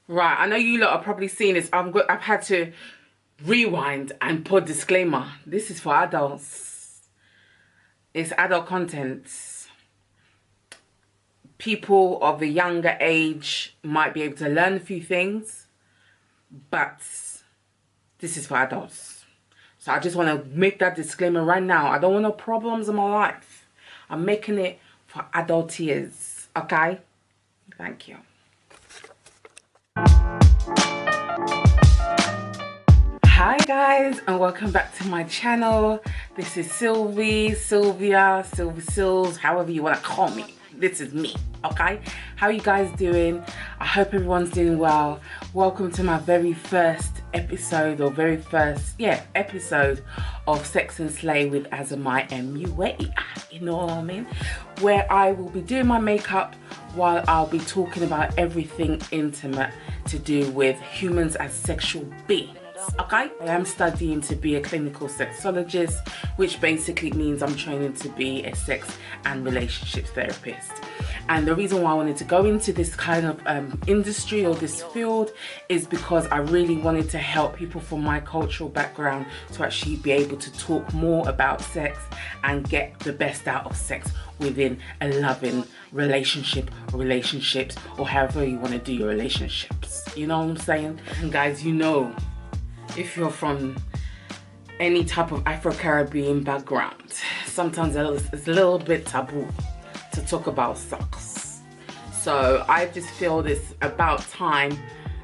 Right, I know you lot are probably seeing this. I've had to rewind and put disclaimer. This is for adults. It's adult content. People of a younger age might be able to learn a few things, but this is for adults. So I just want to make that disclaimer right now. I don't want no problems in my life. I'm making it for adult ears, okay? Thank you. Hi guys, and welcome back to my channel. This is Sylvie, Sylvia, Sylvie Sylvs, however you want to call me. This is me, okay? How are you guys doing? I hope everyone's doing well. Welcome to my very first episode, episode of Sex and Slay with AsAmIMUA. You know what I mean? Where I will be doing my makeup while I'll be talking about everything intimate to do with humans as sexual beings. Okay, I am studying to be a clinical sexologist, which basically means I'm training to be a sex and relationships therapist. And the reason why I wanted to go into this kind of industry or this field is because I really wanted to help people from my cultural background to actually be able to talk more about sex and get the best out of sex within a loving relationship or relationships, or however you want to do your relationships. You know what I'm saying? And guys, you know, if you're from any type of Afro-Caribbean background, sometimes it's a little bit taboo to talk about sex. So I just feel it's about time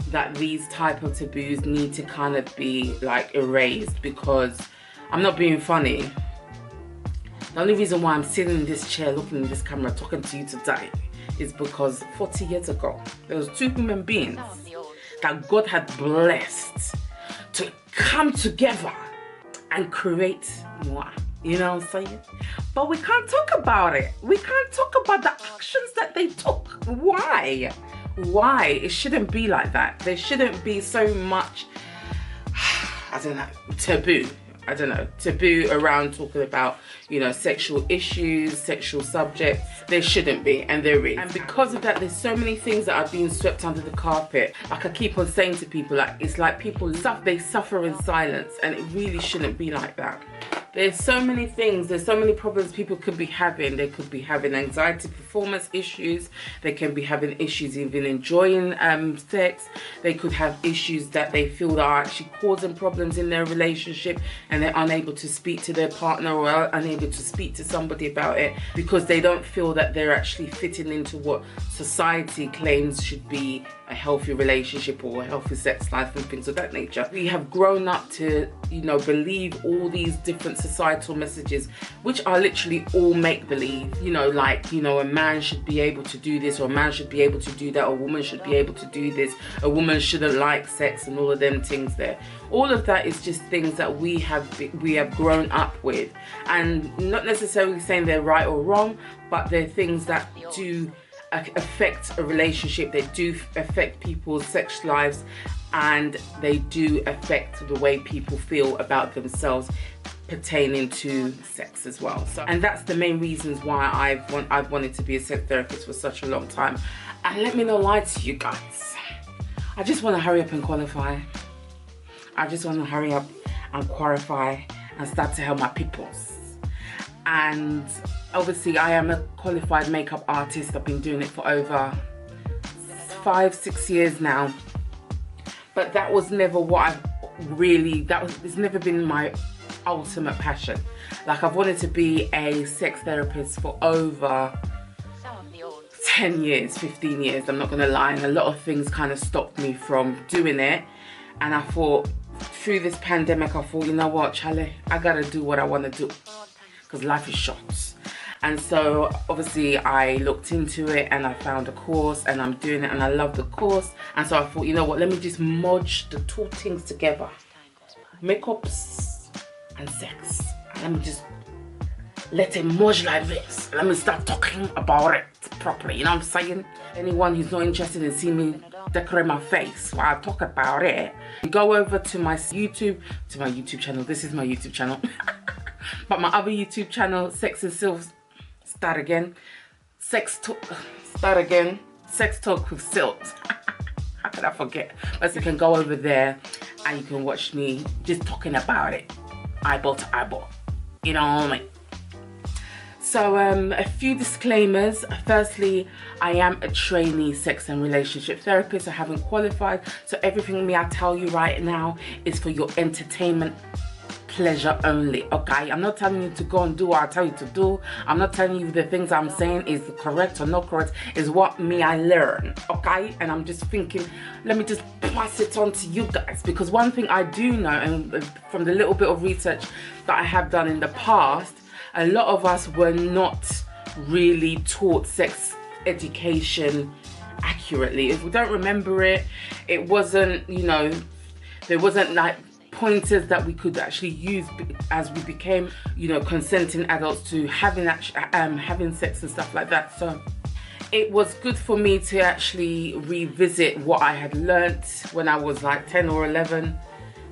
that these type of taboos need to kind of be like erased, because I'm not being funny. The only reason why I'm sitting in this chair looking in this camera talking to you today is because 40 years ago there was two human beings that God had blessed to come together and create moi. You know what I'm saying? But we can't talk about it. We can't talk about the actions that they took. Why? Why? It shouldn't be like that. There shouldn't be so much, I don't know, taboo. I don't know, taboo around talking about, you know, sexual issues, sexual subjects. There shouldn't be, and there is. And because of that, there's so many things that are being swept under the carpet. Like I keep on saying to people, like, it's like people, they suffer in silence, and it really shouldn't be like that. There's so many things, there's so many problems people could be having. They could be having anxiety performance issues. They can be having issues even enjoying sex. They could have issues that they feel that are actually causing problems in their relationship, and they're unable to speak to their partner or unable to speak to somebody about it because they don't feel that they're actually fitting into what society claims should be a healthy relationship or a healthy sex life and things of that nature. We have grown up to, you know, believe all these different societal messages, which are literally all make-believe. You know, like, you know, a man should be able to do this, or a man should be able to do that, or a woman should be able to do this, a woman shouldn't like sex, and all of them things there. All of that is just things that we have grown up with, and not necessarily saying they're right or wrong, but they're things that do affect a relationship. They do affect people's sex lives, and they do affect the way people feel about themselves pertaining to sex as well. So, and that's the main reasons why I've wanted to be a sex therapist for such a long time. And let me not lie to you guys, I just want to hurry up and qualify. I just want to hurry up and qualify and start to help my peoples. And obviously I am a qualified makeup artist. I've been doing it for over 5-6 years now, but that was never what it's never been my ultimate passion. Like, I've wanted to be a sex therapist for over 10 years, 15 years, I'm not gonna lie, and a lot of things kind of stopped me from doing it. And I thought, through this pandemic, I thought, you know what, Charlie, I gotta do what I want to do, because life is short. And so obviously I looked into it and I found a course, and I'm doing it, and I love the course. And so I thought, you know what, let me just merge the two things together, makeups and sex, and let me just let it merge like this. Let me start talking about it properly, you know what I'm saying? Anyone who's not interested in seeing me decorate my face while I talk about it, go over to my YouTube channel. This is my YouTube channel. But my other YouTube channel, Sex and Sylvs, Sex Talk with Sylvs. How could I forget? But you can go over there and you can watch me just talking about it, eyeball to eyeball. You know what I mean? So a few disclaimers. Firstly, I am a trainee sex and relationship therapist. I haven't qualified, so everything I tell you right now is for your entertainment pleasure only, okay? I'm not telling you to go and do what I tell you to do. I'm not telling you the things I'm saying is correct or not correct. Is what I learn, okay? And I'm just thinking, let me just pass it on to you guys, because one thing I do know, and from the little bit of research that I have done in the past, a lot of us were not really taught sex education accurately. If we don't remember it, it wasn't, you know, there wasn't like pointers that we could actually use as we became, you know, consenting adults to having sex and stuff like that. So it was good for me to actually revisit what I had learnt when I was like 10 or 11.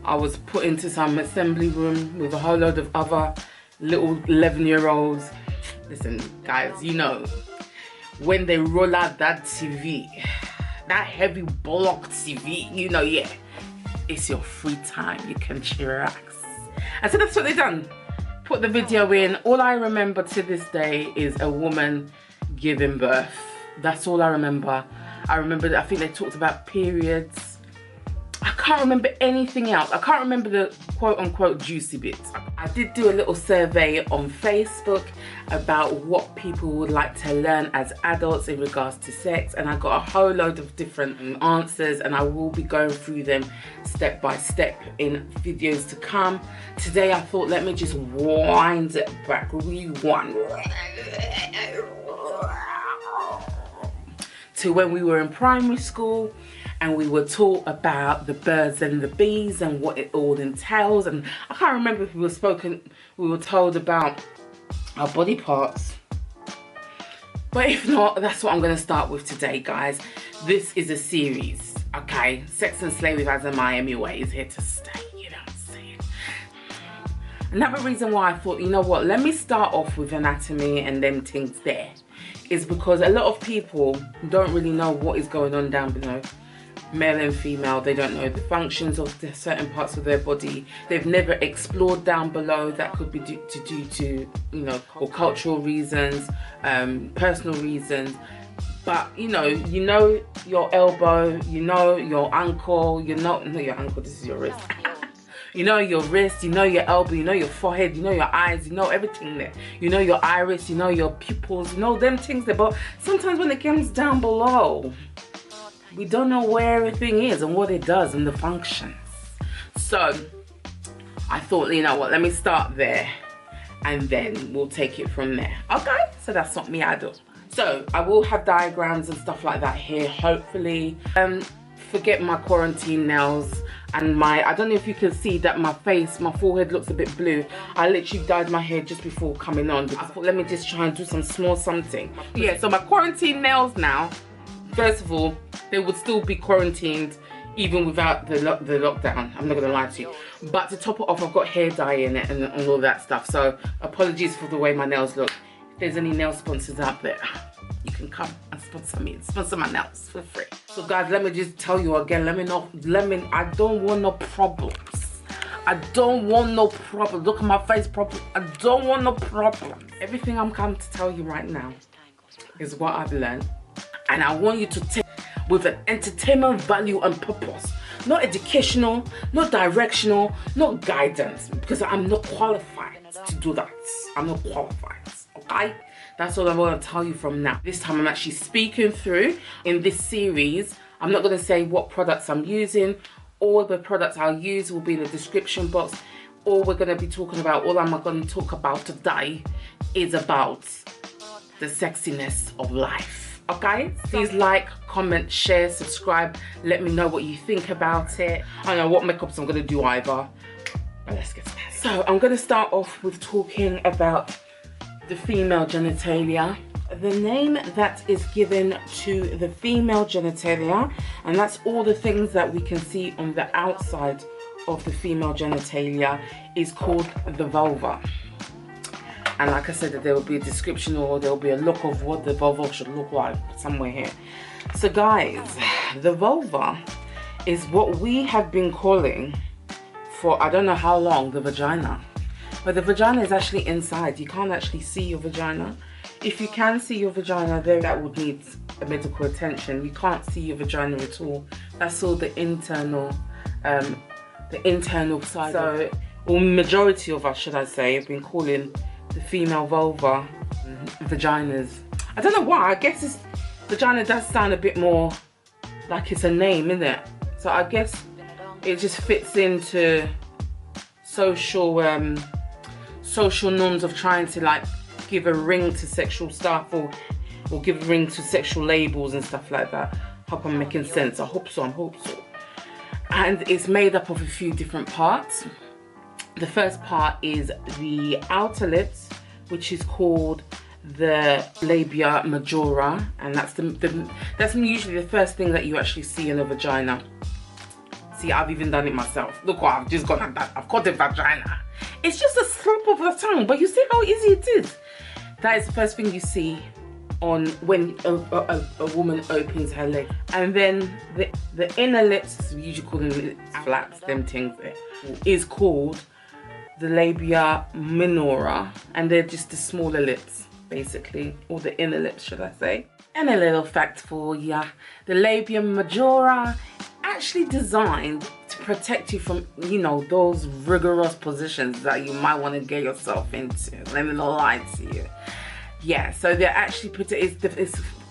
I was put into some assembly room with a whole load of other little 11-year-olds. Listen, guys, you know, when they roll out that TV, that heavy block TV, you know, yeah, it's your free time. You can chillax. And so that's what they done. Put the video in. All I remember to this day is a woman giving birth. That's all I remember. I remember that I think they talked about periods. I can't remember anything else. I can't remember the quote-unquote juicy bits. I did do a little survey on Facebook about what people would like to learn as adults in regards to sex, and I got a whole load of different answers, and I will be going through them step by step in videos to come. Today I thought, let me just wind it back, rewind to when we were in primary school, and we were taught about the birds and the bees and what it all entails. And I can't remember if we were told about our body parts. But if not, that's what I'm going to start with today, guys. This is a series, okay? Sex and Slay with AsAmIMUA is here to stay, you know what I'm saying? Another reason why I thought, you know what, let me start off with anatomy and them things there, is because a lot of people don't really know what is going on down below. Male and female, they don't know the functions of the certain parts of their body. They've never explored down below. That could be due to, you know, or cultural reasons, personal reasons. But you know your elbow, you know your ankle, not your ankle, this is your wrist. You know your wrist, you know your elbow, you know your forehead, you know your eyes, you know everything there. You know your iris, you know your pupils, you know them things there. But sometimes when it comes down below, we don't know where everything is and what it does and the functions. So I thought, you know what, let me start there and then we'll take it from there. Okay, so that's what I do. So I will have diagrams and stuff like that here, hopefully. Forget my quarantine nails and I don't know if you can see that my forehead looks a bit blue. I literally dyed my hair just before coming on because I thought, let me just try and do some small something. Yeah, so my quarantine nails now, first of all, they would still be quarantined even without the lockdown. I'm not gonna lie to you. But to top it off, I've got hair dye in it and all that stuff. So apologies for the way my nails look. If there's any nail sponsors out there, you can come and sponsor me. Sponsor my nails for free. So guys, let me just tell you again, I don't want no problems. I don't want no problems. Look at my face problem. I don't want no problems. Everything I'm coming to tell you right now is what I've learned. And I want you to take with an entertainment value and purpose. Not educational, not directional, not guidance. Because I'm not qualified to do that. I'm not qualified, okay? That's all I want to tell you from now. This time I'm actually speaking through in this series. I'm not going to say what products I'm using. All the products I'll use will be in the description box. All we're going to be talking about, all I'm going to talk about today is about the sexiness of life. Okay, please like, comment, share, subscribe. Let me know what you think about it. I don't know what makeups I'm gonna do either, but let's get started. So I'm gonna start off with talking about the female genitalia. The name that is given to the female genitalia, and that's all the things that we can see on the outside of the female genitalia, is called the vulva. And like I said, that there will be a description or there will be a look of what the vulva should look like somewhere here. So guys, the vulva is what we have been calling for I don't know how long the vagina. But the vagina is actually inside. You can't actually see your vagina. If you can see your vagina, then that would need medical attention. You can't see your vagina at all. That's all the internal side. So, or majority of us, should I say, have been calling the female vulva vaginas. I don't know why. I guess it's, vagina does sound a bit more like it's a name, isn't it? So I guess it just fits into social norms of trying to like give a ring to sexual stuff or give a ring to sexual labels and stuff like that. Hope I'm making sense. I hope so. And it's made up of a few different parts. The first part is the outer lips, which is called the labia majora, and that's that's usually the first thing that you actually see in a vagina. See, I've even done it myself. Look what I've just gone at that. I've got a vagina. It's just a slip of the tongue, but you see how easy it is. That is the first thing you see on when a woman opens her leg. And then the inner lips, we usually call them flaps, them things there, is called the labia minora, and they're just the smaller lips, basically, or the inner lips, should I say. And a little fact for ya, the labia majora actually designed to protect you from, you know, those rigorous positions that you might want to get yourself into. Let me not lie to you. Yeah, so they're actually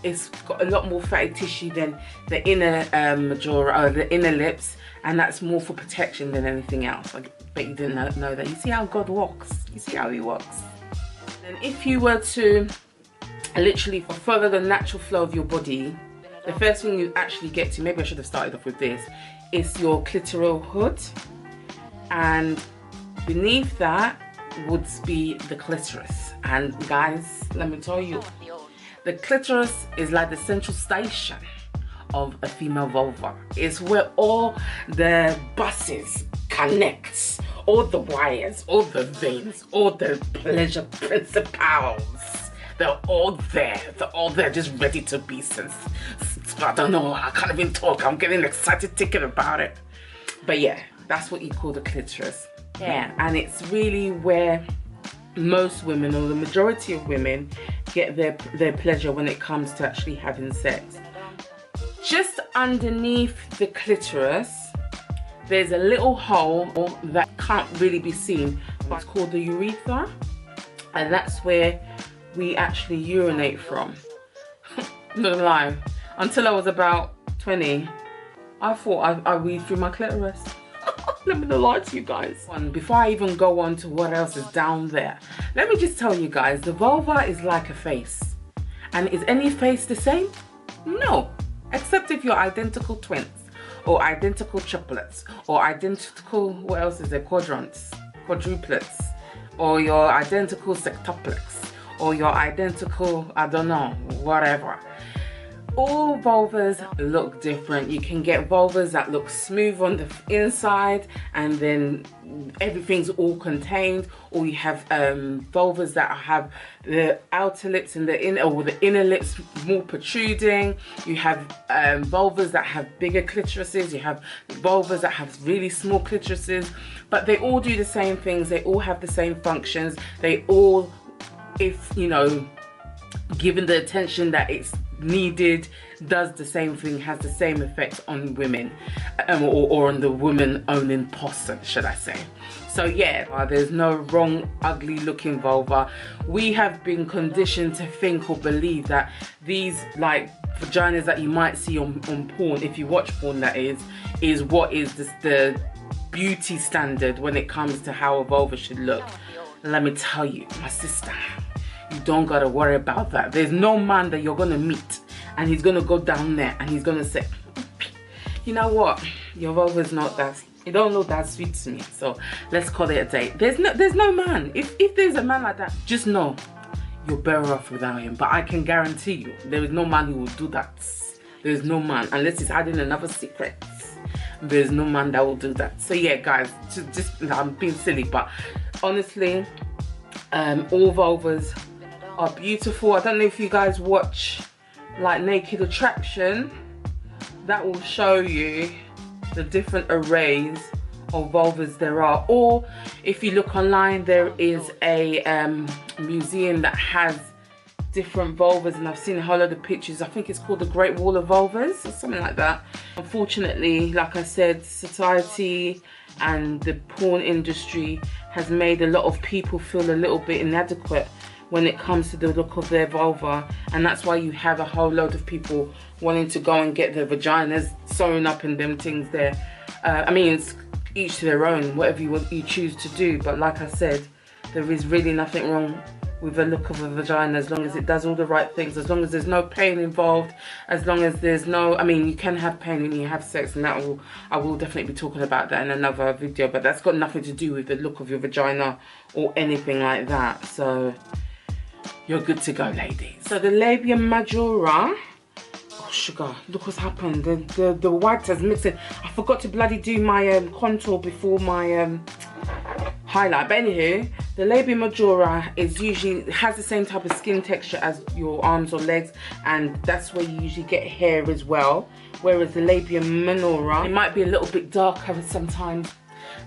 it's got a lot more fatty tissue than the inner majora, or the inner lips, and that's more for protection than anything else. I bet you didn't know that. You see how God works. You see how he works. And if you were to literally follow the natural flow of your body, the first thing you actually get to, maybe I should have started off with this, is your clitoral hood, and beneath that would be the clitoris. And guys, let me tell you, the clitoris is like the central station of a female vulva. It's where all the buses connect, all the wires, all the veins, all the pleasure principles. They're all there, just ready to be since I don't know, I can't even talk. I'm getting excited thinking about it. But yeah, that's what you call the clitoris. Yeah, and it's really where most women, or the majority of women, get their pleasure when it comes to actually having sex. Just underneath the clitoris, there's a little hole that can't really be seen. It's called the urethra, and that's where we actually urinate from. Not gonna lie, until I was about 20, I thought I weed through my clitoris. Let me not lie to you guys. Before I even go on to what else is down there, let me just tell you guys, the vulva is like a face. And is any face the same? No, except if you're identical twins, or identical triplets, or identical, what else is there, quadruplets, or your identical sextuplets, or your identical, I don't know, whatever. All vulvas look different. You can get vulvas that look smooth on the inside and then everything's all contained, or you have vulvas that have the outer lips and the inner lips more protruding. You have vulvas that have bigger clitorises. You have vulvas that have really small clitorises, but they all do the same things. They all have the same functions. They all, if you know, given the attention that it's needed, does the same thing, has the same effect on women, or on the woman owning person, should I say. So yeah, there's no wrong, ugly looking vulva. We have been conditioned to think or believe that these like vaginas that you might see on porn, if you watch porn that is what is the beauty standard when it comes to how a vulva should look. Let me tell you, my sister, you don't gotta worry about that. There's no man that you're gonna meet and he's gonna go down there and he's gonna say, you know what, your vulva's not that, it don't look that sweet to me, so let's call it a day. There's no man. If there's a man like that, just know you're better off without him. But I can guarantee you, there is no man who will do that. There's no man, unless he's hiding another secret. There's no man that will do that. So yeah, guys, just I'm being silly, but honestly, all vulvas are beautiful. I don't know if you guys watch like Naked Attraction, that will show you the different arrays of vulvas there are. Or if you look online, there is a museum that has different vulvas, and I've seen a whole load of pictures. I think it's called the Great Wall of Vulvas or something like that. Unfortunately, like I said, society and the porn industry has made a lot of people feel a little bit inadequate when it comes to the look of their vulva, and that's why you have a whole load of people wanting to go and get their vaginas sewn up in them things there. I mean, it's each to their own, whatever you choose to do, but like I said, there is really nothing wrong with the look of a vagina as long as it does all the right things, as long as there's no pain involved, as long as there's no, I mean, you can have pain when you have sex, and I will definitely be talking about that in another video, but that's got nothing to do with the look of your vagina or anything like that. So you're good to go, ladies. So the labia majora, oh sugar, look what's happened. The white is mixing. I forgot to bloody do my contour before my highlight. But anywho, the labia majora has the same type of skin texture as your arms or legs, and that's where you usually get hair as well. Whereas the labia minora, it might be a little bit darker sometimes.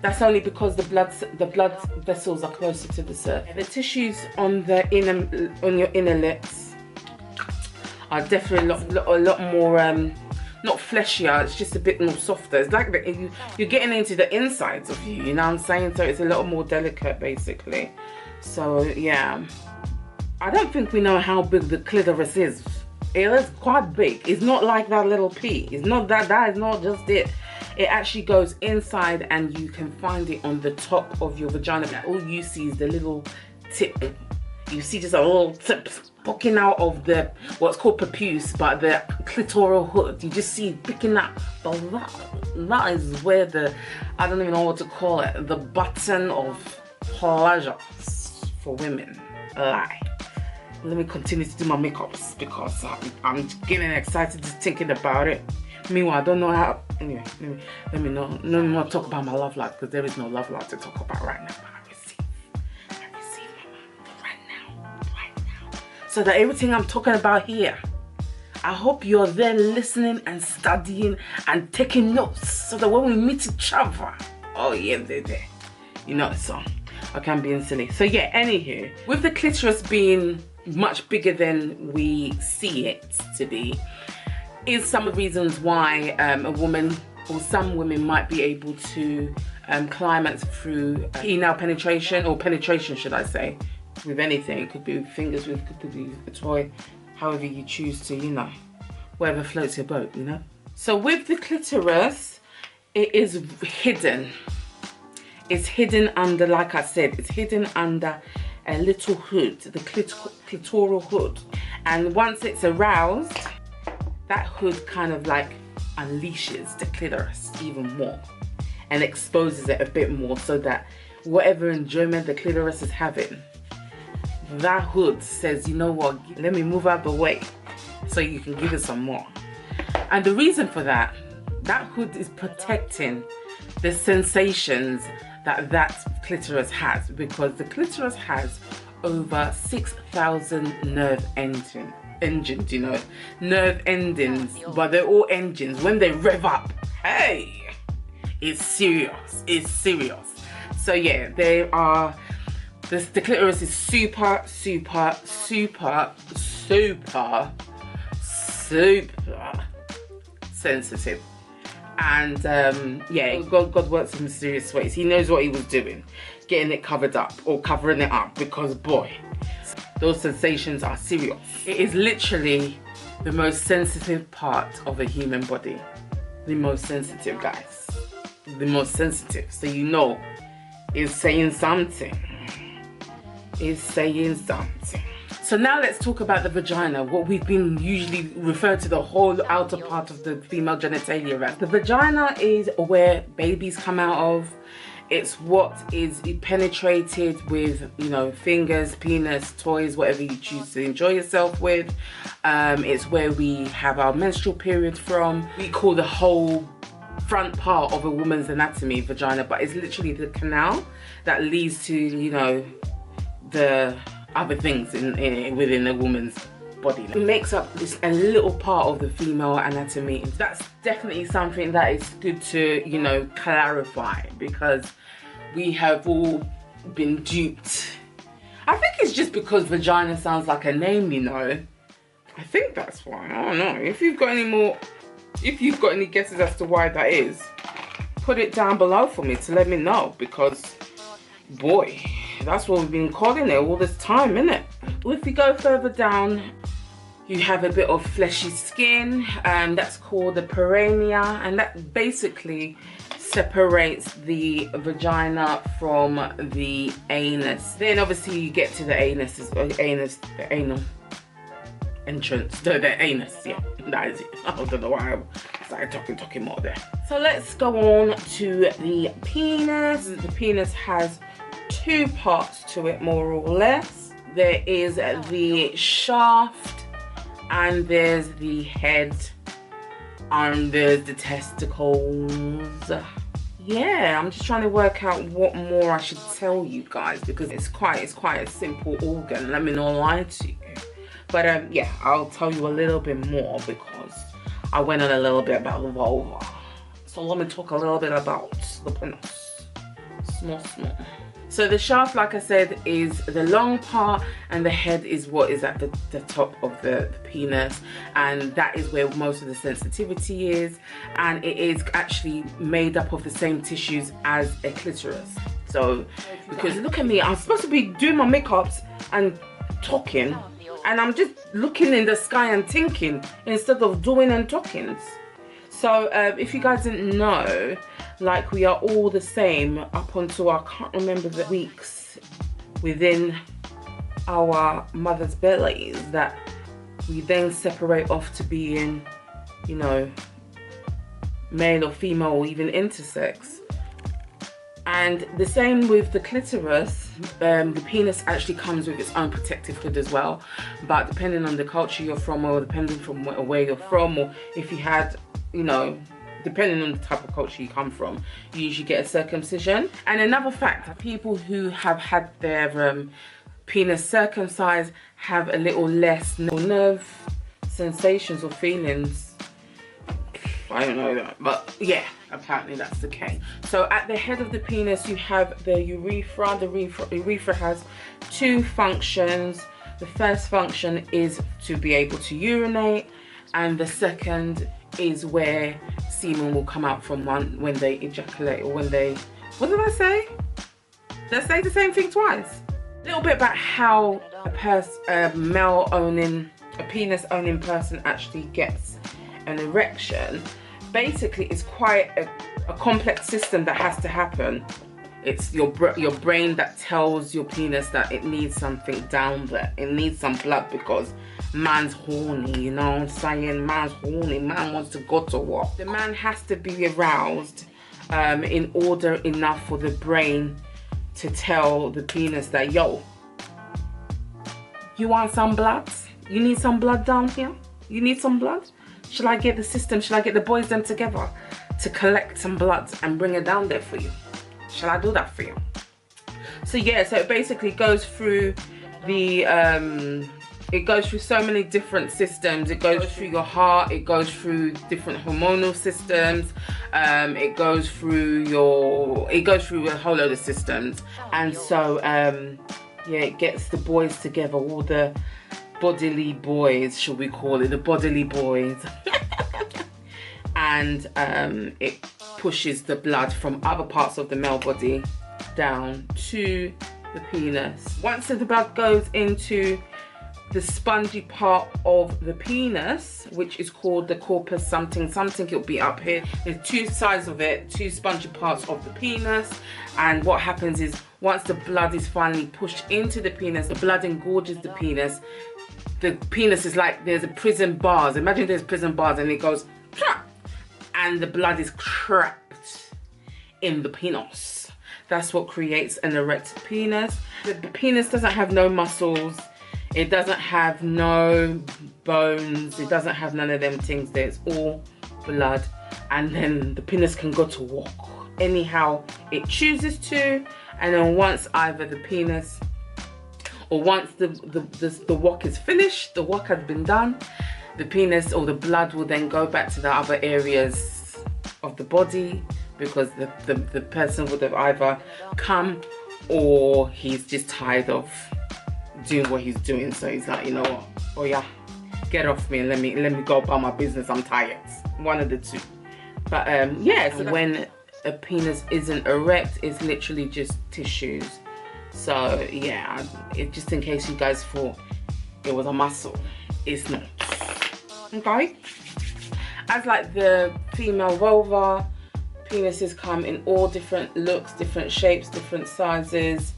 That's only because the blood vessels are closer to the surface. The tissues on your inner lips are definitely a lot more not fleshier, it's just a bit more softer. It's like you're getting into the insides of you, you know what I'm saying? So it's a lot more delicate, basically. So yeah, I don't think we know how big the clitoris is. It is quite big. It's not like that little pea. It's not that is not just it. It actually goes inside, and you can find it on the top of your vagina. All you see is the little tip. You see just a little tip poking out of the, what's called pappus, but the clitoral hood. You just see it picking up. But that is where the, I don't even know what to call it, the button of pleasure for women lie. Let me continue to do my makeups because I'm getting excited just thinking about it. Meanwhile, I don't know how. Anyway, let me not talk about my love life, because there is no love life to talk about right now. But I receive right now. So that everything I'm talking about here, I hope you're there listening and studying and taking notes, so that when we meet each other, oh yeah, they're there. You know the song. I can't be silly. So yeah, anywho, with the clitoris being much bigger than we see it to be, is some of the reasons why a woman, or some women, might be able to climax through penile penetration, or penetration should I say, with anything. It could be with fingers, it could be a toy, however you choose to, you know, whatever floats your boat, you know. So with the clitoris, it is hidden. It's hidden under, like I said, it's hidden under a little hood, the clitoral hood. And once it's aroused, that hood kind of like unleashes the clitoris even more and exposes it a bit more, so that whatever enjoyment the clitoris is having, that hood says, you know what, let me move out the way so you can give it some more. And the reason for that hood is protecting the sensations that clitoris has, because the clitoris has over 6,000 nerve engines, you know, nerve endings, but they're all engines. When they rev up, hey, it's serious, it's serious. So yeah, they are, the clitoris is super sensitive. And yeah, God works in mysterious ways. He knows what he was doing, getting it covered up, or covering it up, because boy, those sensations are serious. It is literally the most sensitive part of a human body. The most sensitive, guys. The most sensitive. So you know, it's saying something. It's saying something. So now let's talk about the vagina, what we've been usually referred to the whole outer part of the female genitalia as. The vagina is where babies come out of. It's what is penetrated with, you know, fingers, penis, toys, whatever you choose to enjoy yourself with. It's where we have our menstrual period from. We call the whole front part of a woman's anatomy vagina, but it's literally the canal that leads to, you know, the other things within a woman's body. It makes up this a little part of the female anatomy. That's definitely something that is good to, you know, clarify, because we have all been duped. I think it's just because vagina sounds like a name, you know. I think that's why. I don't know. If you've got any guesses as to why that is, put it down below for me to let me know, because boy, that's what we've been calling it all this time, innit? Well, if you go further down, you have a bit of fleshy skin, that's called the perineum, and that basically separates the vagina from the anus. Then obviously you get to the anus, the anal entrance, the anus, yeah, that is it. I don't know why I started talking more there. So let's go on to the penis. The penis has two parts to it, more or less. There is the shaft, and there's the head, and there's the testicles. Yeah, I'm just trying to work out what more I should tell you guys, because it's quite a simple organ, let me not lie to you. But yeah, I'll tell you a little bit more because I went on a little bit about the vulva. So let me talk a little bit about the penis. Small. So the shaft, like I said, is the long part, and the head is what is at the top of the penis, and that is where most of the sensitivity is, and it is actually made up of the same tissues as a clitoris. So, because look at me, I'm supposed to be doing my makeups and talking, and I'm just looking in the sky and thinking instead of doing and talking. So if you guys didn't know, like, we are all the same up until I can't remember the weeks within our mother's bellies, that we then separate off to being, you know, male or female, or even intersex. And the same with the clitoris. The penis actually comes with its own protective hood as well, but depending on the culture you're from, or depending from where you're from, or if you had, you know, depending on the type of culture you come from, you usually get a circumcision. And another fact, people who have had their penis circumcised have a little less nerve sensations or feelings. I don't know that, but yeah, apparently that's the case. So at the head of the penis you have the urethra. The urethra has two functions. The first function is to be able to urinate, and the second is where semen will come out from when they ejaculate, or when they, what did I say? Did I say the same thing twice? A little bit about how a penis owning person actually gets an erection. Basically, it's quite a complex system that has to happen. It's your brain that tells your penis that it needs something down there. It needs some blood, because man's horny, you know what I'm saying? Man's horny, man wants to go to work. The man has to be aroused in order enough for the brain to tell the penis that, yo, you want some blood? You need some blood down here? You need some blood? Should I get the system, should I get the boys them together to collect some blood and bring it down there for you? Shall I do that for you? So yeah, so it basically goes through the, it goes through so many different systems. It goes through your heart, it goes through different hormonal systems, it goes through a whole load of systems. And so, yeah, it gets the boys together, all the bodily boys, should we call it, the bodily boys. And it pushes the blood from other parts of the male body down to the penis. Once the blood goes into the spongy part of the penis, which is called the corpus something, it'll be up here. There's two sides of it, two spongy parts of the penis, and what happens is, once the blood is finally pushed into the penis, the blood engorges the penis. The penis is like, there's a prison bars. Imagine there's prison bars, and it goes, and the blood is trapped in the penis. That's what creates an erect penis. The penis doesn't have no muscles. It doesn't have no bones. It doesn't have none of them things there. It's all blood. And then the penis can go to walk anyhow it chooses to. And then once either the penis or once the walk is finished, the walk has been done, the penis or the blood will then go back to the other areas of the body, because the person would have either come or he's just tired of doing what he's doing. So he's like, you know what, oh yeah, get off me and let me go about my business, I'm tired. One of the two. But yeah, so when a penis isn't erect, it's literally just tissues. So yeah, just in case you guys thought it was a muscle, it's not. Okay. As like the female vulva, penises come in all different looks, different shapes, different sizes.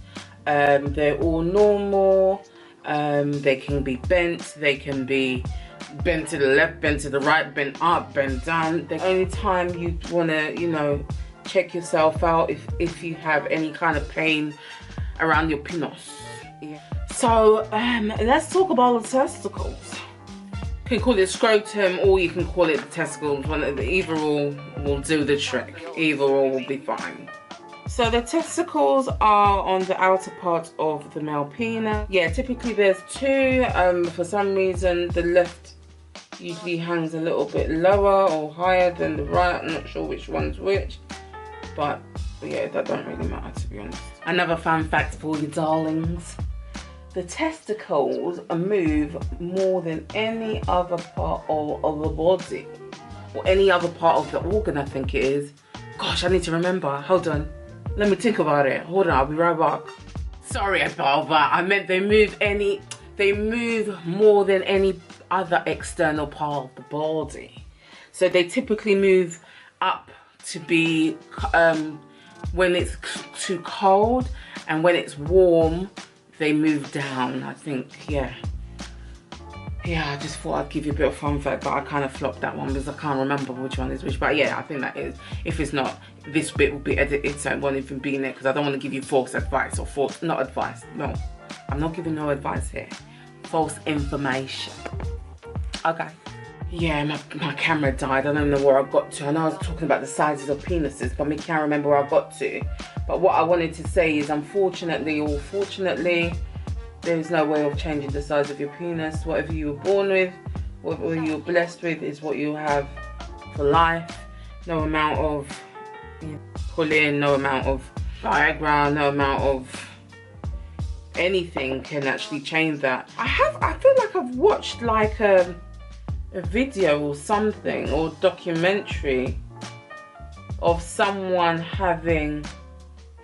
They're all normal. They can be bent. They can be bent to the left, bent to the right, bent up, bent down. The only time you want to, you know, check yourself out if you have any kind of pain around your penis. Yeah. So let's talk about the testicles. You can call it scrotum or you can call it the testicles. Either or will do the trick. Either or will be fine. So the testicles are on the outer part of the male penis. Yeah, typically there's two. For some reason the left usually hangs a little bit lower or higher than the right. I'm not sure which one's which. But yeah, that don't really matter, to be honest. Another fun fact for you darlings. The testicles move more than any other part of the body, or any other part of the organ, I think it is. Gosh, I need to remember. Hold on. Let me think about it. Hold on, I'll be right back. Sorry about that. I meant they move more than any other external part of the body. So they typically move up to be when it's too cold, and when it's warm, they move down, I think. Yeah, I just thought I'd give you a bit of fun fact, but I kind of flopped that one because I can't remember which one is which. But yeah, I think that is. If it's not, this bit will be edited so it won't even be in it, because I don't want to give you false advice or false, not advice. No, I'm not giving no advice here. False information. Okay. Yeah, my camera died. I don't know where I got to. I know I was talking about the sizes of penises, but I can't remember where I got to. But what I wanted to say is, unfortunately or fortunately, there is no way of changing the size of your penis. Whatever you were born with, whatever you're blessed with, is what you have for life. No amount of pulling, no amount of Viagra, no amount of anything can actually change that. I feel like I've watched like a video or something, or documentary of someone having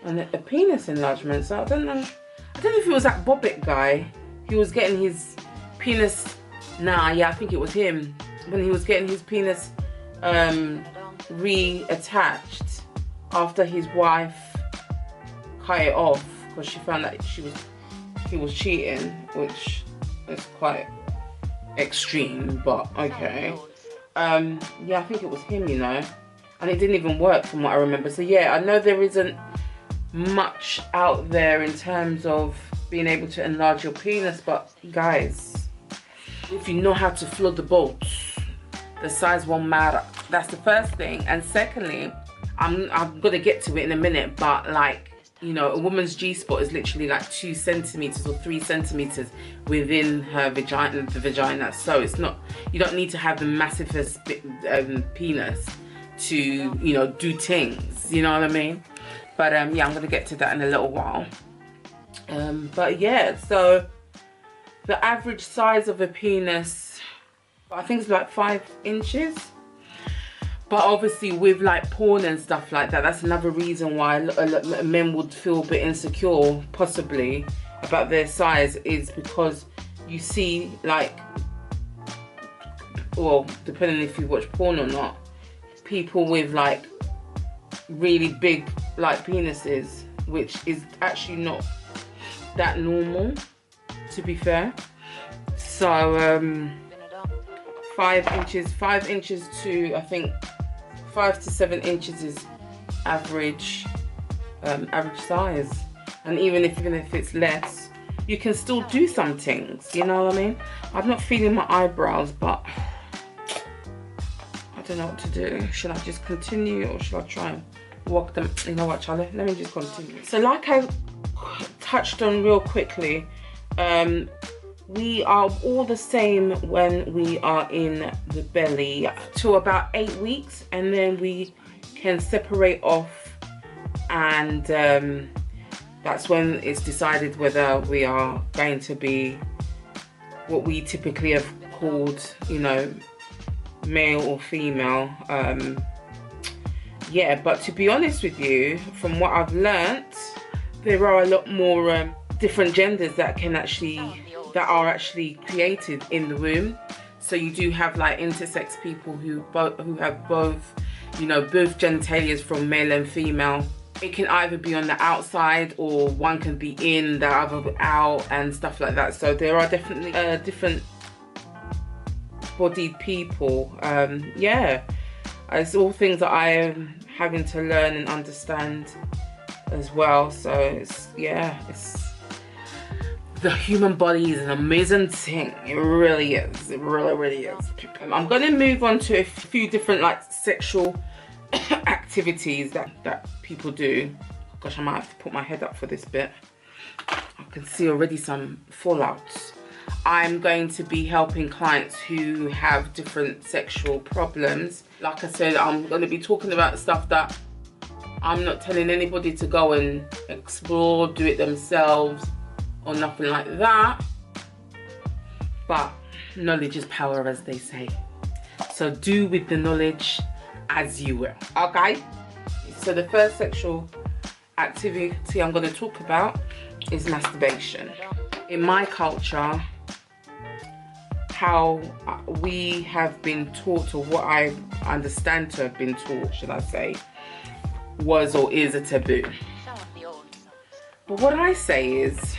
a penis enlargement. So I don't know if it was that Bobbit guy. He was getting his penis, yeah, I think it was him, when he was getting his penis reattached after his wife cut it off because she found that he was cheating, which is quite extreme, but okay. Yeah, I think it was him, you know, and it didn't even work from what I remember. So yeah, I know there isn't much out there in terms of being able to enlarge your penis, but guys, if you know how to flood the bolts, the size won't matter. That's the first thing. And secondly, I'm gonna get to it in a minute, but like, you know, a woman's G-spot is literally like 2 centimeters or 3 centimeters within her vagina, the vagina. So it's not, you don't need to have the massivest penis to, you know, do things, you know what I mean? But yeah, I'm gonna get to that in a little while. But yeah, so the average size of a penis, I think it's like 5 inches. But obviously with like porn and stuff like that, that's another reason why men would feel a bit insecure, possibly, about their size, is because you see, like, well, depending if you watch porn or not, people with like really big like penises, which is actually not that normal, to be fair. So 5 inches to, I think, 5 to 7 inches is average size. And even if it's less, you can still do some things, you know what I mean? I'm not feeling my eyebrows, but I don't know what to do. Should I just continue, or should I try and walk them? You know what, Charlie, let me just continue. So like I touched on real quickly, We are all the same when we are in the belly to about 8 weeks, and then we can separate off, and that's when it's decided whether we are going to be what we typically have called, you know, male or female. Yeah, but to be honest with you, from what I've learnt, there are a lot more different genders that are actually created in the womb. So you do have like intersex people who have both, you know, both genitalias from male and female. It can either be on the outside, or one can be in, the other out, and stuff like that. So there are definitely different bodied people. Yeah, it's all things that I am having to learn and understand as well. So it's, yeah, the human body is an amazing thing. It really is. It really is. I'm going to move on to a few different like sexual activities that people do. Gosh, I might have to put my head up for this bit. I can see already some fallouts. I'm going to be helping clients who have different sexual problems. Like I said, I'm going to be talking about stuff that I'm not telling anybody to go and explore, do it themselves, or nothing like that. But knowledge is power, as they say. So do with the knowledge as you will, okay? So the first sexual activity I'm going to talk about is masturbation. In my culture, how we have been taught, or what I understand to have been taught, should I say, was or is a taboo. But what I say is,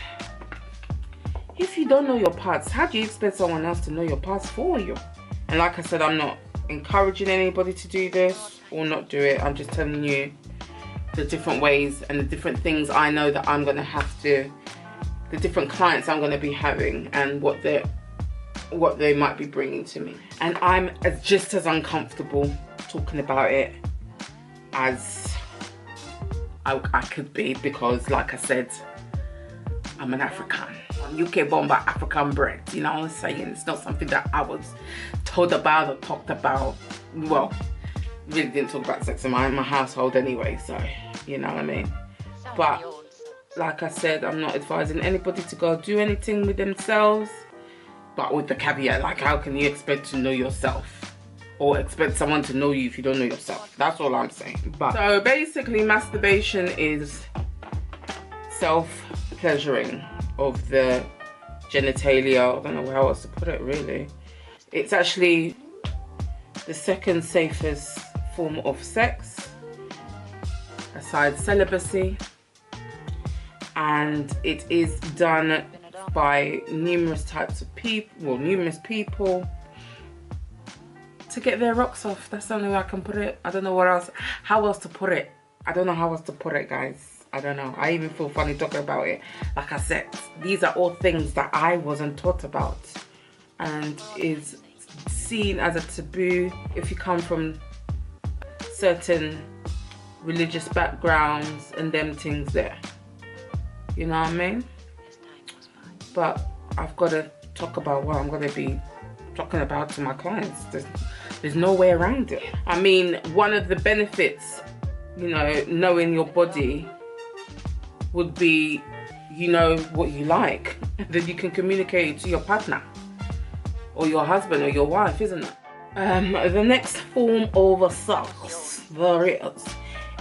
if you don't know your parts, how do you expect someone else to know your parts for you? And like I said, I'm not encouraging anybody to do this or not do it. I'm just telling you the different ways and the different things I know that I'm going to have to, the different clients I'm going to be having, and what they might be bringing to me. And I'm just as uncomfortable talking about it as I could be, because like I said, I'm an African. UK born by African bred, you know what I'm saying? It's not something that I was told about or talked about. Well, really didn't talk about sex in my household anyway, so you know what I mean. But like I said, I'm not advising anybody to go do anything with themselves, but with the caveat, like, how can you expect to know yourself, or expect someone to know you if you don't know yourself? That's all I'm saying. But so basically, masturbation is self-pleasuring of the genitalia. I don't know how else to put it, really. It's actually the second safest form of sex aside celibacy, and it is done by numerous people to get their rocks off. That's the only way I can put it. I don't know how else to put it. I don't know how else to put it, guys. I don't know. I even feel funny talking about it. Like I said, these are all things that I wasn't taught about, and is seen as a taboo if you come from certain religious backgrounds and them things there. You know what I mean? But I've got to talk about what I'm going to be talking about to my clients. There's no way around it. I mean, one of the benefits, you know, knowing your body would be, you know what you like, that you can communicate to your partner or your husband or your wife, isn't it? The next form of sex there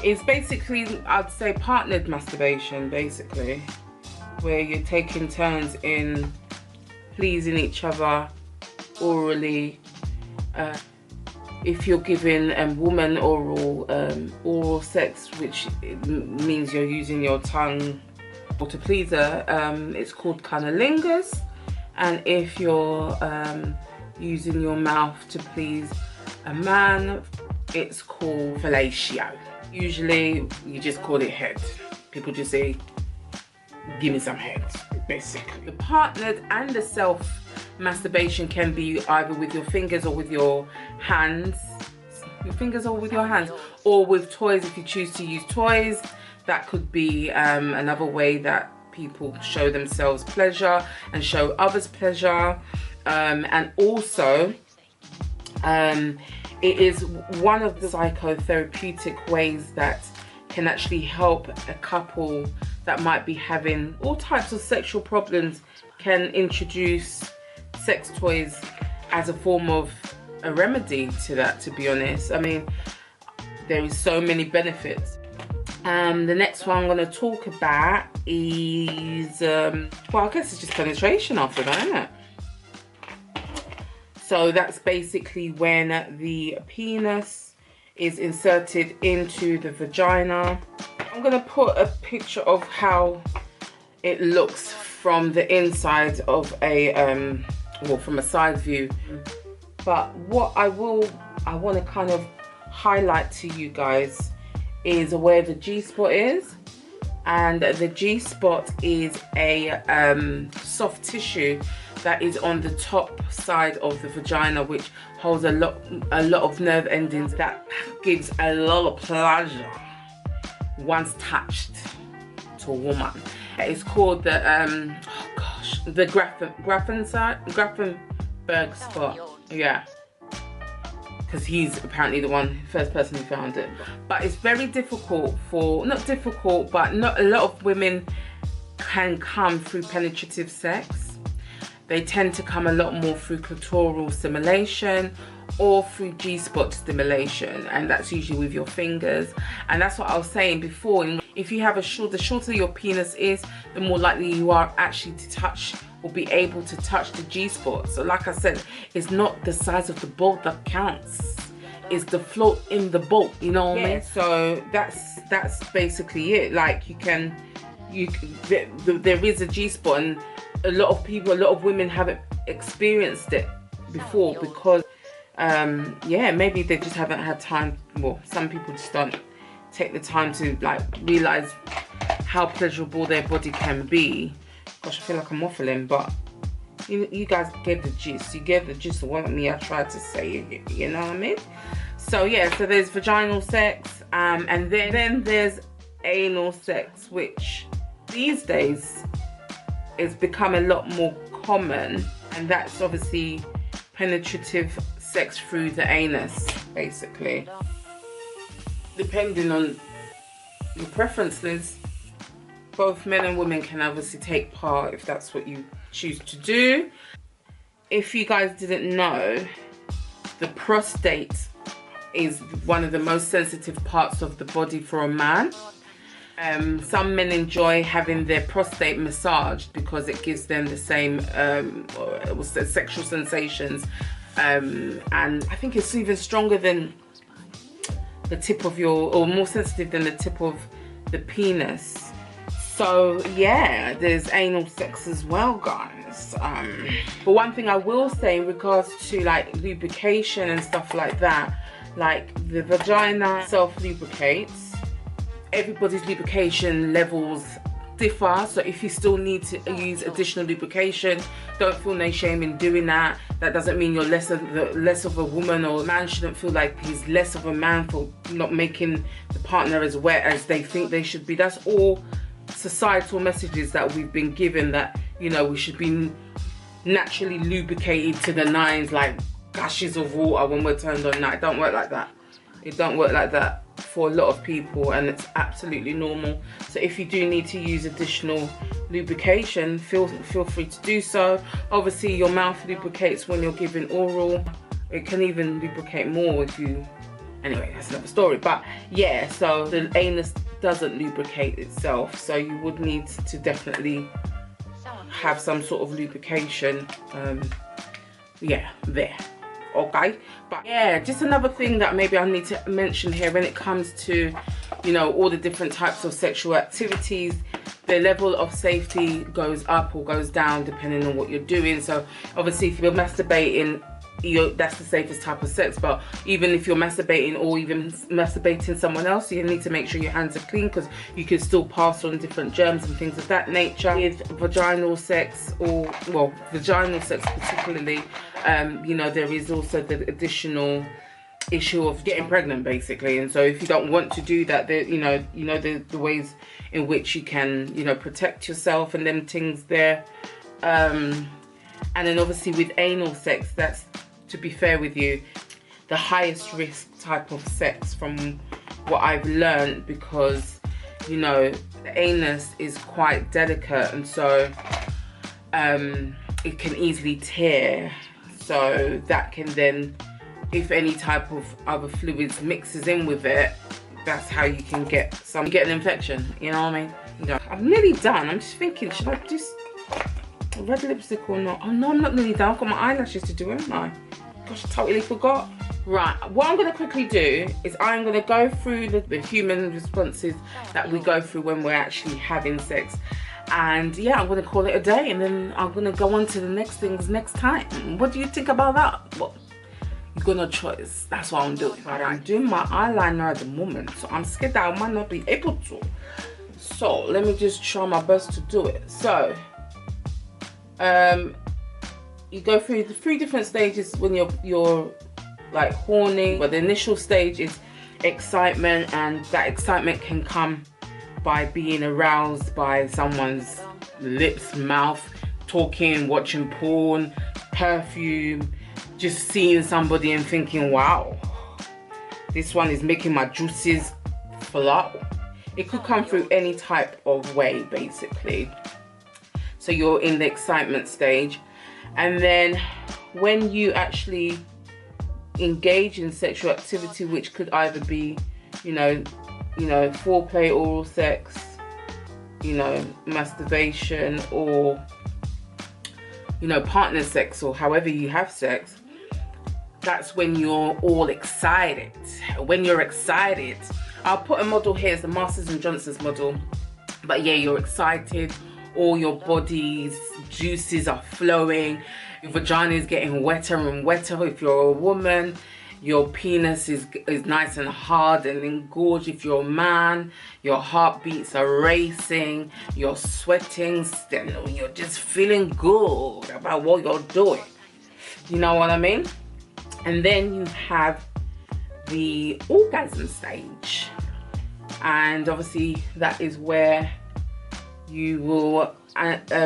is basically, I'd say, partnered masturbation, basically, where you're taking turns in pleasing each other orally. If you're giving a woman oral sex, which means you're using your tongue to please her, it's called cunnilingus. And if you're using your mouth to please a man, it's called fellatio. Usually you just call it head. People just say, give me some head, basically. The partnered and the self masturbation can be either with your fingers or with your hands. Or with toys if you choose to use toys. That could be another way that people show themselves pleasure and show others pleasure, and also it is one of the psychotherapeutic ways that can actually help a couple that might be having all types of sexual problems, can introduce sex toys as a form of a remedy to that, to be honest. I mean, there is so many benefits. The next one I'm going to talk about is, well, I guess it's just penetration after that, isn't it? So that's basically when the penis is inserted into the vagina. I'm going to put a picture of how it looks from the inside of a, well, from a side view. But what I want to kind of highlight to you guys is where the G-spot is. And the G-spot is a soft tissue that is on the top side of the vagina, which holds a lot of nerve endings that gives a lot of pleasure once touched to a woman. It's called the the Grafenberg spot. Yeah, because he's apparently the first person who found it. But it's very difficult for, not difficult, but not a lot of women can come through penetrative sex. They tend to come a lot more through clitoral stimulation or through G-spot stimulation, and that's usually with your fingers. And that's what I was saying before. If you have the shorter your penis is, the more likely you are actually to touch or be able to touch the G-spot. So like I said, it's not the size of the bolt that counts, it's the float in the bolt, you know what I mean? So that's basically it. Like there is a G-spot, and a lot of women haven't experienced it before because yeah, maybe they just haven't had time. Well, some people just don't take the time to like realize how pleasurable their body can be. Gosh, I feel like I'm waffling, but you guys get the gist. You get the gist of what I tried to say, you know what I mean? So yeah, so there's vaginal sex, and then there's anal sex, which these days is become a lot more common, and that's obviously penetrative sex through the anus, basically. Depending on your preferences, both men and women can obviously take part if that's what you choose to do. If you guys didn't know, the prostate is one of the most sensitive parts of the body for a man. Some men enjoy having their prostate massaged because it gives them the same sexual sensations, and I think it's even stronger than the tip of or more sensitive than the tip of the penis. So yeah, there's anal sex as well, guys. But one thing I will say in regards to like lubrication and stuff like that, like the vagina self-lubricates. Everybody's lubrication levels differ, so if you still need to use additional lubrication, don't feel no shame in doing that. That doesn't mean you're less of a woman, or a man shouldn't feel like he's less of a man for not making the partner as wet as they think they should be. That's all societal messages that we've been given, that, you know, we should be naturally lubricated to the nines, like gushes of water when we're turned on. No, it don't work like that. It don't work like that for a lot of people, and it's absolutely normal. So if you do need to use additional lubrication, feel free to do so. Obviously your mouth lubricates when you're giving oral. It can even lubricate more if you, anyway, that's another story. But yeah, so the anus doesn't lubricate itself, so you would need to definitely have some sort of lubrication, yeah, there. Okay, but yeah, just another thing that maybe I need to mention here when it comes to, you know, all the different types of sexual activities, the level of safety goes up or goes down depending on what you're doing. So obviously if you're masturbating, that's the safest type of sex, but even if you're masturbating or even masturbating someone else, you need to make sure your hands are clean, because you can still pass on different germs and things of that nature. With vaginal sex, or well, vaginal sex particularly, you know, there is also the additional issue of getting pregnant, basically. And so if you don't want to do that, there, the ways in which you can, protect yourself and them things there. And then obviously with anal sex, that's, to be fair with you, the highest risk type of sex from what I've learned, because the anus is quite delicate, and so it can easily tear. So that can then, if any type of other fluids mixes in with it, that's how you can get an infection, you know what I mean? I'm nearly done. I'm just thinking, should I just red lipstick or not? Oh no, I'm not nearly done. I've got my eyelashes to do, haven't I? Gosh, I totally forgot. Right, what I'm going to quickly do is I'm going to go through the human responses that we go through when we're actually having sex. And yeah, I'm going to call it a day, and then I'm going to go on to the next things next time. What do you think about that? Well, you're going to choose. That's what I'm doing. But I'm doing my eyeliner at the moment, so I'm scared that I might not be able to. So let me just try my best to do it. So you go through the 3 different stages when you're like horny. But the initial stage is excitement, and that excitement can come by being aroused by someone's lips, mouth, talking, watching porn, perfume, just seeing somebody and thinking, wow, this one is making my juices flow. It could come through any type of way, basically. So you're in the excitement stage, and then when you actually engage in sexual activity, which could either be, foreplay, oral sex, masturbation, or, partner sex, or however you have sex, that's when you're all excited. When you're excited, I'll put a model here, it's the Masters and Johnson's model, but yeah, you're excited, all your body's juices are flowing, your vagina is getting wetter and wetter if you're a woman, your penis is nice and hard and engorged if you're a man, your heartbeats are racing, you're sweating, you're just feeling good about what you're doing. You know what I mean? And then you have the orgasm stage, and obviously that is where you will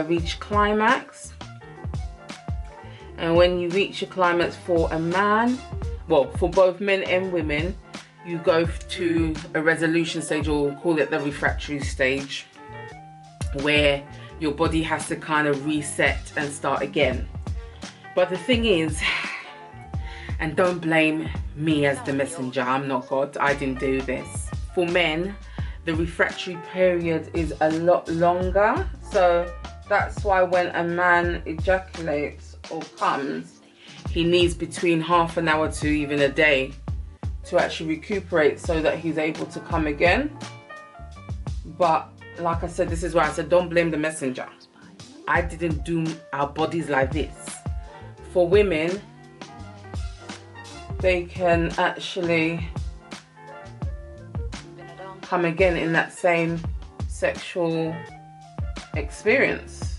reach climax. And when you reach your climax for a man, well, for both men and women, you go to a resolution stage, or we'll call it the refractory stage, where your body has to kind of reset and start again. But the thing is, and don't blame me as the messenger, I'm not God, I didn't do this. For men, the refractory period is a lot longer, so that's why when a man ejaculates or comes, he needs between half an hour to even a day to actually recuperate so that he's able to come again. But like I said, this is why I said don't blame the messenger. I didn't do our bodies like this. For women, they can actually come again in that same sexual experience.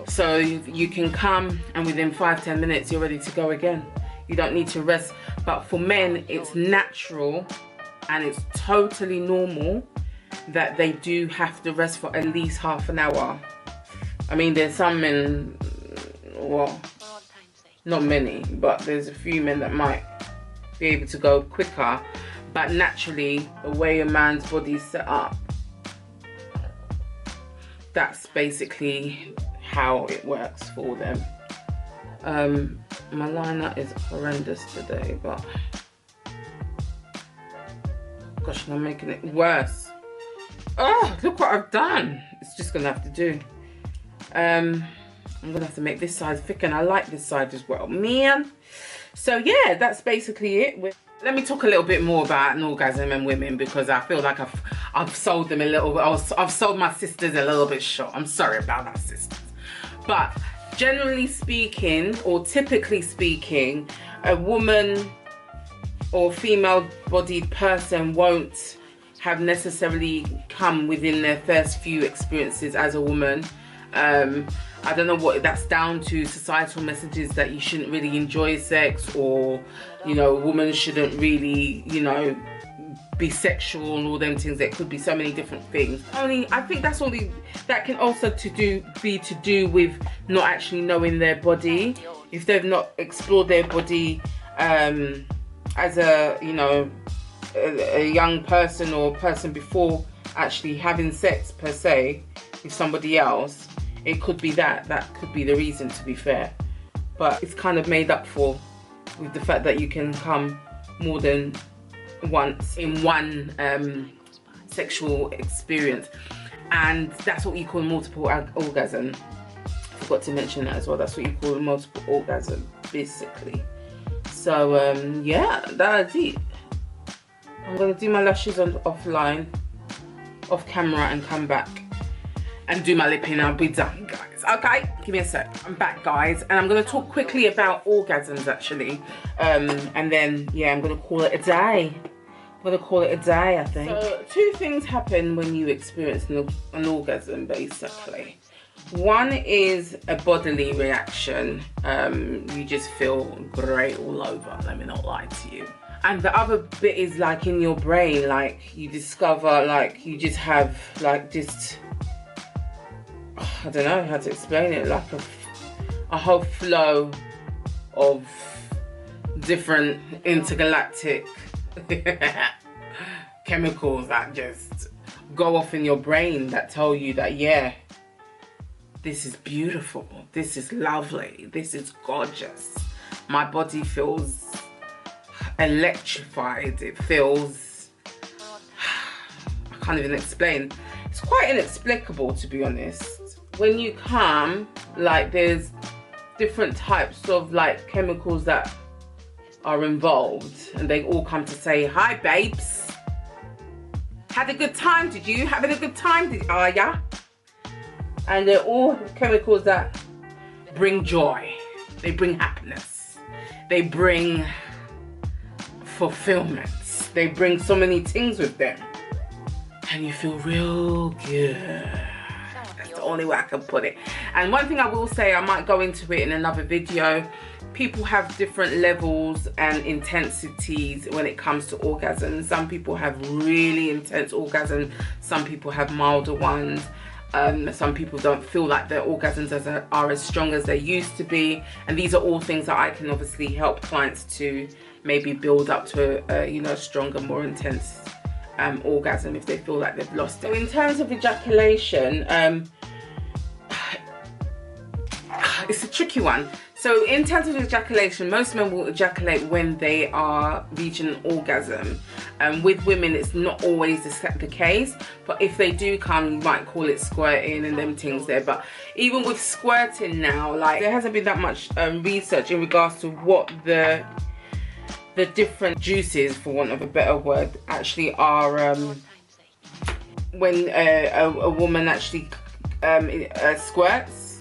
So you can come and within 5-10 minutes you're ready to go again. You don't need to rest. But for men, it's natural and it's totally normal that they do have to rest for at least half an hour. I mean, there's some men, well, not many, but there's a few men that might be able to go quicker. But naturally, the way a man's body is set up, that's basically how it works for them. My liner is horrendous today, but gosh, I'm making it worse. Oh, look what I've done. It's just gonna have to do. I'm gonna have to make this side thicker, and I like this side as well, man. So yeah, that's basically it. Let me talk a little bit more about an orgasm and women, because I feel like I've sold them a little bit. I've sold my sisters a little bit short. I'm sorry about my sisters. But generally speaking, or typically speaking, a woman or female-bodied person won't have necessarily come within their first few experiences as a woman. I don't know what that's down to, societal messages that you shouldn't really enjoy sex, or, you know, a woman shouldn't really, you know, be sexual and all them things. There could be so many different things. I think that's only, that can also be to do with not actually knowing their body. If they've not explored their body as a, you know, a young person or person before actually having sex per se with somebody else, it could be that could be the reason, to be fair. But it's kind of made up for with the fact that you can come more than once in one sexual experience, and that's what you call multiple orgasm. Forgot to mention that as well. That's what you call a multiple orgasm, basically. So yeah, that's it. I'm gonna do my lashes offline, off camera, and come back and do my lipping, and I'll be done, guys. Okay, give me a sec. I'm back, guys, and I'm gonna talk quickly about orgasms, actually, and then yeah, I'm gonna call it a day. I'm gonna call it a day, I think. So 2 things happen when you experience an orgasm, basically. One is a bodily reaction. You just feel great all over, let me not lie to you. And the other bit is like in your brain, like you discover, like you just have like just, I don't know how to explain it, like a whole flow of different intergalactic chemicals that just go off in your brain that tell you that, yeah, this is beautiful, this is lovely, this is gorgeous. My body feels electrified, it feels, I can't even explain. It's quite inexplicable, to be honest. When you come, like there's different types of like chemicals that are involved, and they all come to say, hi babes, had a good time, did you? Having a good time, are ya? And they're all chemicals that bring joy, they bring happiness, they bring fulfillment, they bring so many things with them, and you feel real good. That's the only way I can put it. And one thing I will say, I might go into it in another video, people have different levels and intensities when it comes to orgasms. Some people have really intense orgasms, some people have milder ones. Some people don't feel like their orgasms are as strong as they used to be, and these are all things that I can obviously help clients to maybe build up to a you know, stronger, more intense orgasm if they feel like they've lost it. So in terms of ejaculation, it's a tricky one. So in terms of ejaculation, most men will ejaculate when they are reaching an orgasm. With women, it's not always the case, but if they do come, you might call it squirting and them things there. But even with squirting now, like there hasn't been that much research in regards to what the different juices, for want of a better word, actually are when a woman actually squirts.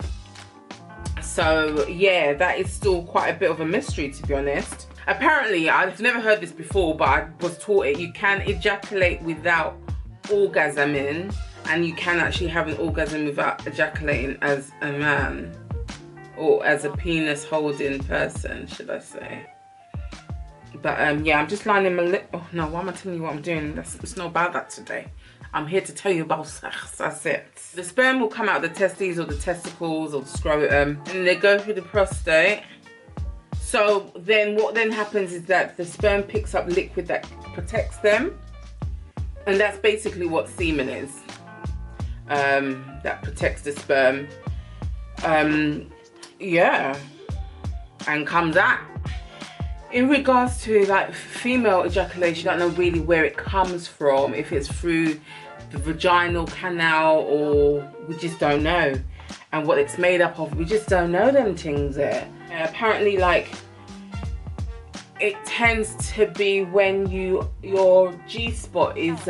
So yeah, that is still quite a bit of a mystery, to be honest. Apparently, I've never heard this before, but I was taught it. You can ejaculate without orgasming, and you can actually have an orgasm without ejaculating as a man, or as a penis holding person, should I say. But yeah, I'm just lining my lip. Oh no, why am I telling you what I'm doing? It's not about that today. I'm here to tell you about sex, that's it. The sperm will come out of the testes or the testicles or the scrotum, and they go through the prostate. So then what then happens is that the sperm picks up liquid that protects them, and that's basically what semen is. That protects the sperm. Yeah, and comes out. In regards to like female ejaculation, I don't know really where it comes from, if it's through the vaginal canal, or we just don't know. And what it's made up of, we just don't know them things there. Apparently, like, it tends to be when your G-spot is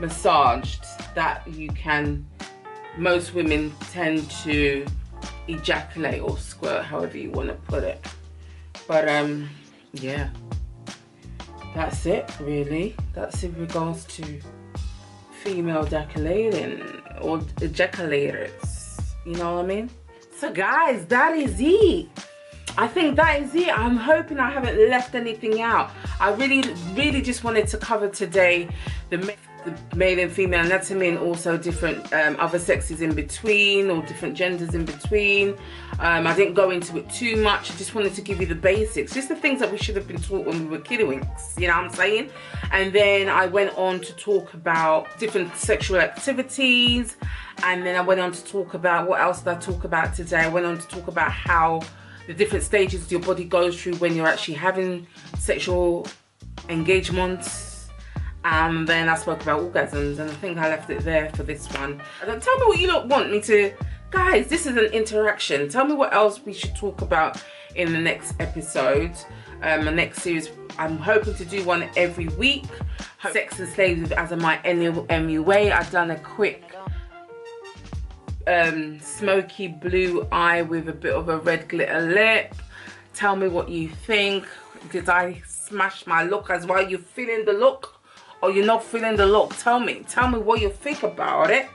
massaged, that you can, most women tend to ejaculate or squirt, however you want to put it. But yeah, that's it really. That's in regards to female ejaculating. or ejaculators. You know what I mean? So guys, that is it. I think that is it. I'm hoping I haven't left anything out. I really just wanted to cover today the male and female anatomy, and also different other sexes in between, or different genders in between. I didn't go into it too much. I just wanted to give you the basics, just the things that we should have been taught when we were kiddywinks, you know what I'm saying? And then I went on to talk about different sexual activities, and then I went on to talk about, what else did I talk about today? I went on to talk about how the different stages your body goes through when you're actually having sexual engagements. And then I spoke about orgasms, and I think I left it there for this one. And tell me what you lot want me to... Guys, this is an interaction. Tell me what else we should talk about in the next episode, the next series. I'm hoping to do one every week. Sex and Slaves with AsAmIMUA. I've done a quick smoky blue eye with a bit of a red glitter lip. Tell me what you think. Did I smash my look as well? You feeling the look, or you're not feeling the look? Tell me what you think about it.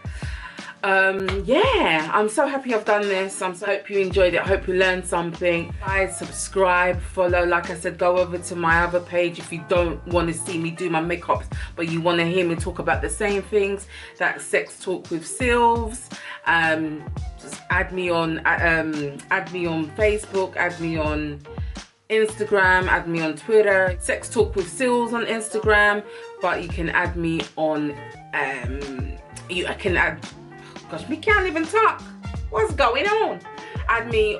Yeah, I'm so happy I've done this. I hope you enjoyed it. I hope you learned something. Guys, subscribe, follow. Like I said, go over to my other page if you don't want to see me do my makeups, but you want to hear me talk about the same things. That's Sex Talk with Sylvs. Just add me on Facebook, add me on Instagram, add me on Twitter. Sex Talk with Sylvs on Instagram, but you can add me on gosh, we can't even talk. What's going on? Add me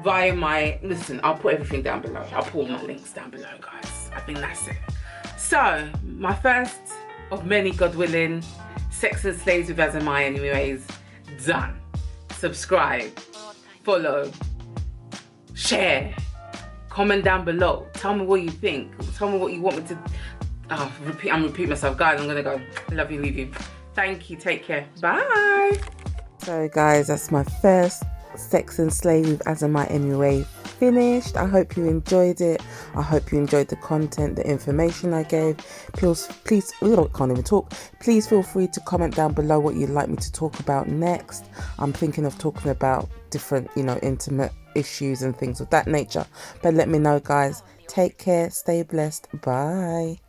via my, listen, I'll put everything down below. I'll put all my links down below, guys. I think that's it. So, my first of many, God willing, Sex and Slaves with AsAmIMUA is done. Subscribe, follow, share, comment down below. Tell me what you think. Tell me what you want me to... I'm repeating myself. Guys, I'm going to go. Love you, leave you. Thank you. Take care. Bye. So guys, that's my first Sex and Slave with AsAmIMUA finished. I hope you enjoyed it. I hope you enjoyed the content, the information I gave. Please, can't even talk. Please feel free to comment down below what you'd like me to talk about next. I'm thinking of talking about different, intimate issues and things of that nature. But let me know, guys. Take care. Stay blessed. Bye.